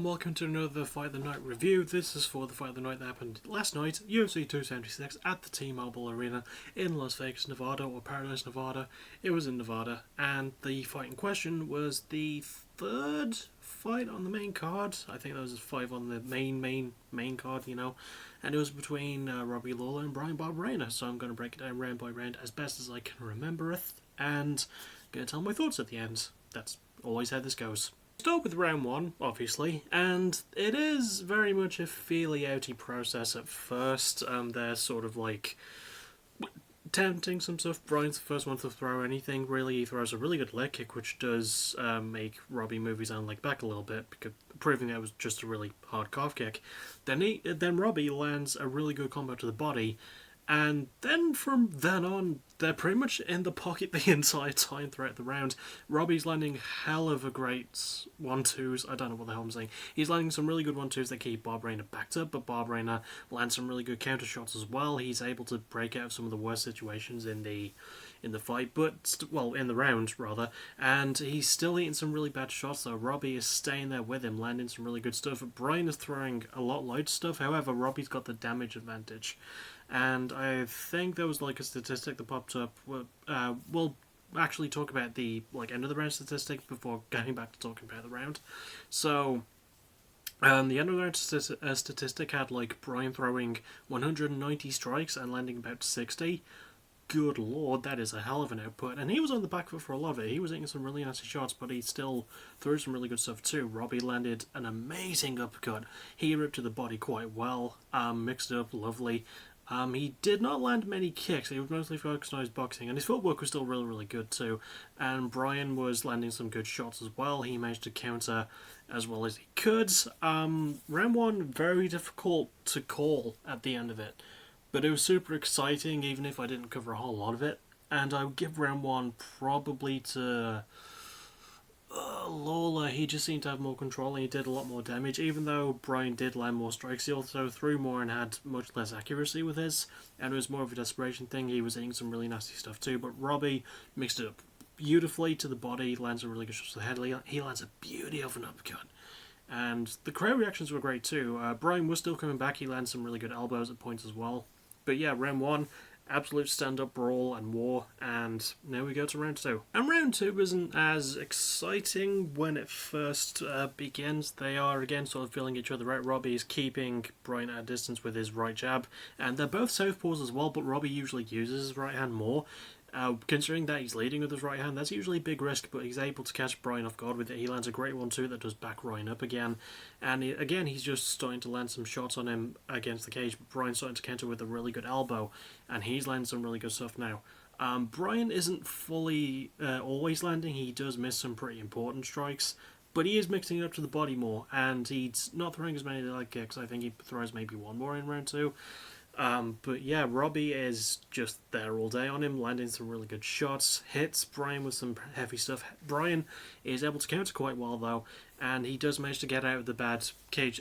welcome to another Fight of the Night review. This is for the Fight of the Night that happened last night, UFC 276 at the T-Mobile Arena in Las Vegas, Nevada, or Paradise, Nevada. It was in Nevada, and the fight in question was the third fight on the main card. I think there was 5 on the main card, and it was between Robbie Lawler and Bryan Barberena, so I'm going to break it down round by round as best as I can remember it, and I'm going to tell my thoughts at the end. That's always how this goes. Start with round 1, obviously, and it is very much a feely-outy process at first. They're sort of like tempting some stuff. Bryan's the first one to throw anything, really. He throws a really good leg kick, which does make Robbie move his own leg back a little bit, because proving that it was just a really hard calf kick. Then Robbie lands a really good combo to the body, and then from then on, they're pretty much in the pocket the entire time throughout the round. Robbie's landing hell of a great 1-2s. I don't know what the hell I'm saying. He's landing some really good 1-2s that keep Barberena backed up, but Barberena lands some really good counter shots as well. He's able to break out of some of the worst situations in the fight, in the round, rather, and he's still eating some really bad shots, though. Robbie is staying there with him, landing some really good stuff. Bryan is throwing a lot light stuff, however, Robbie's got the damage advantage. And I think there was like a statistic that popped up. We'll actually talk about the end of the round statistic before getting back to talking about the round. So the end of the round statistic had Bryan throwing 190 strikes and landing about 60. Good lord, that is a hell of an output. And he was on the back foot for a lot of it. He was hitting some really nasty shots, but he still threw some really good stuff too. Robbie landed an amazing uppercut. He ripped to the body quite well, mixed it up lovely. He did not land many kicks. He was mostly focused on his boxing, and his footwork was still really, really good too. And Bryan was landing some good shots as well. He managed to counter as well as he could. Round 1, very difficult to call at the end of it, but it was super exciting, even if I didn't cover a whole lot of it. And I would give round 1 probably to Lawler. He just seemed to have more control and he did a lot more damage. Even though Bryan did land more strikes, he also threw more and had much less accuracy with his, and it was more of a desperation thing. He was hitting some really nasty stuff too, but Robbie mixed it up beautifully to the body, lands a really good shot to the head. He lands a beauty of an uppercut, and the crowd reactions were great too. Bryan was still coming back. He lands some really good elbows at points as well. But yeah, round 1, absolute stand-up brawl and war, and now we go to round 2. And round 2 isn't as exciting when it first begins. They are again sort of feeling each other out. Robbie is keeping Bryan at a distance with his right jab, and they're both southpaws as well, but Robbie usually uses his right hand more. Considering that he's leading with his right hand, that's usually a big risk, but he's able to catch Bryan off guard with it. He lands a great 1-2 that does back Bryan up again, and he's just starting to land some shots on him against the cage, but Bryan's starting to counter with a really good elbow, and he's landing some really good stuff now. Bryan isn't fully always landing. He does miss some pretty important strikes, but he is mixing it up to the body more, and he's not throwing as many leg kicks. I think he throws maybe 1 more in round 2. But yeah, Robbie is just there all day on him, landing some really good shots, hits Bryan with some heavy stuff. Bryan is able to counter quite well though, and he does manage to get out of the bad cage.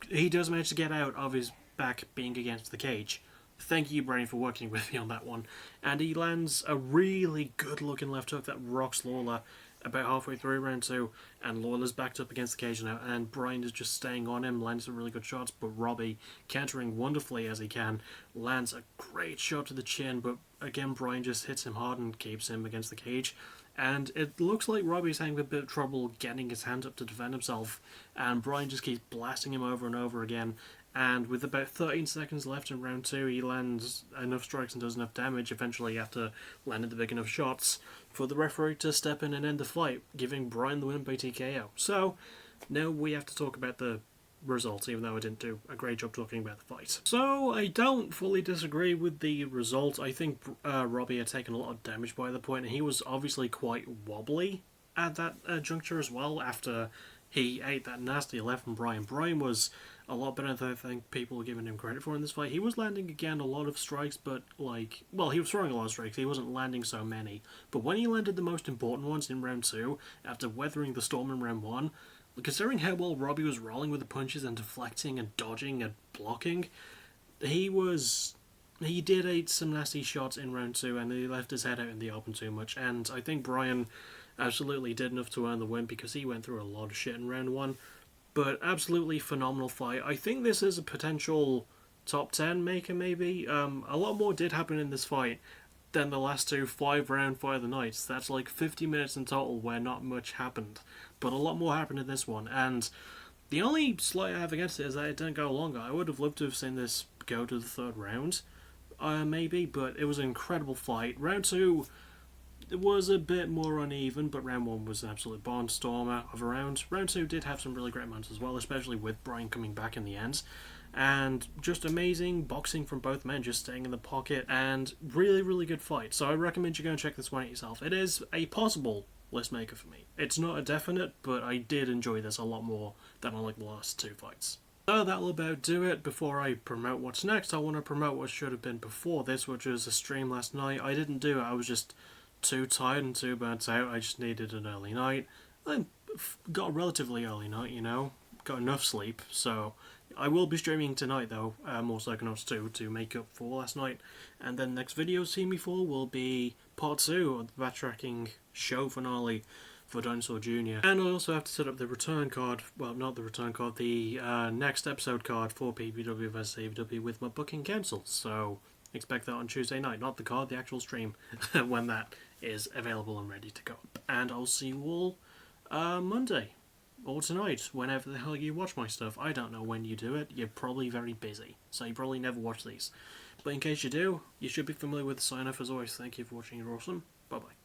He does manage to get out of his back being against the cage. Thank you, Bryan, for working with me on that one. And he lands a really good looking left hook that rocks Lawler about halfway through round 2, and Lawler's backed up against the cage now, and Bryan is just staying on him, landing some really good shots, but Robbie, countering wonderfully as he can, lands a great shot to the chin, but again Bryan just hits him hard and keeps him against the cage. And it looks like Robbie's having a bit of trouble getting his hand up to defend himself, and Bryan just keeps blasting him over and over again. And with about 13 seconds left in round 2, he lands enough strikes and does enough damage, eventually after landing the big enough shots, for the referee to step in and end the fight, giving Bryan the win by TKO. So, now we have to talk about the results, even though I didn't do a great job talking about the fight. So, I don't fully disagree with the result. I think Robbie had taken a lot of damage by the point, and he was obviously quite wobbly at that juncture as well, after he ate that nasty left from Bryan. Bryan was a lot better than I think people were giving him credit for in this fight. He was landing, again, a lot of strikes, but, he was throwing a lot of strikes. He wasn't landing so many. But when he landed the most important ones in round 2, after weathering the storm in round 1, considering how well Robbie was rolling with the punches and deflecting and dodging and blocking, he did eat some nasty shots in round 2, and he left his head out in the open too much. And I think Bryan absolutely did enough to earn the win, because he went through a lot of shit in round 1. But absolutely phenomenal fight. I think this is a potential top 10 maker, maybe. A lot more did happen in this fight than the last two 5-round Fight of the Nights. That's like 50 minutes in total where not much happened. But a lot more happened in this one. And the only slight I have against it is that it didn't go longer. I would have loved to have seen this go to the third round, maybe, but it was an incredible fight. Round 2 was a bit more uneven, but round 1 was an absolute barnstormer of a round. Round 2 did have some really great moments as well, especially with Bryan coming back in the end. And just amazing boxing from both men, just staying in the pocket, and really, really good fight. So I recommend you go and check this one out yourself. It is a possible list maker for me. It's not a definite, but I did enjoy this a lot more than I like the last two fights. So that'll about do it. Before I promote what's next, I want to promote what should have been before this, which was a stream last night. I didn't do it, I was just too tired and too burnt out. I just needed an early night. I got a relatively early night, you know, got enough sleep, so I will be streaming tonight though, more Psychonauts 2 to make up for last night, and then next video see me for will be part 2 of the backtracking show finale for Dinosaur Jr. And I also have to set up the return card, well not the return card, the next episode card for PPW vs AEW with my booking cancelled, so expect that on Tuesday night, not the card, the actual stream, when that is available and ready to go. And I'll see you all Monday. Or tonight, whenever the hell you watch my stuff. I don't know when you do it. You're probably very busy, so you probably never watch these. But in case you do, you should be familiar with the sign-off as always. Thank you for watching. You're awesome. Bye-bye.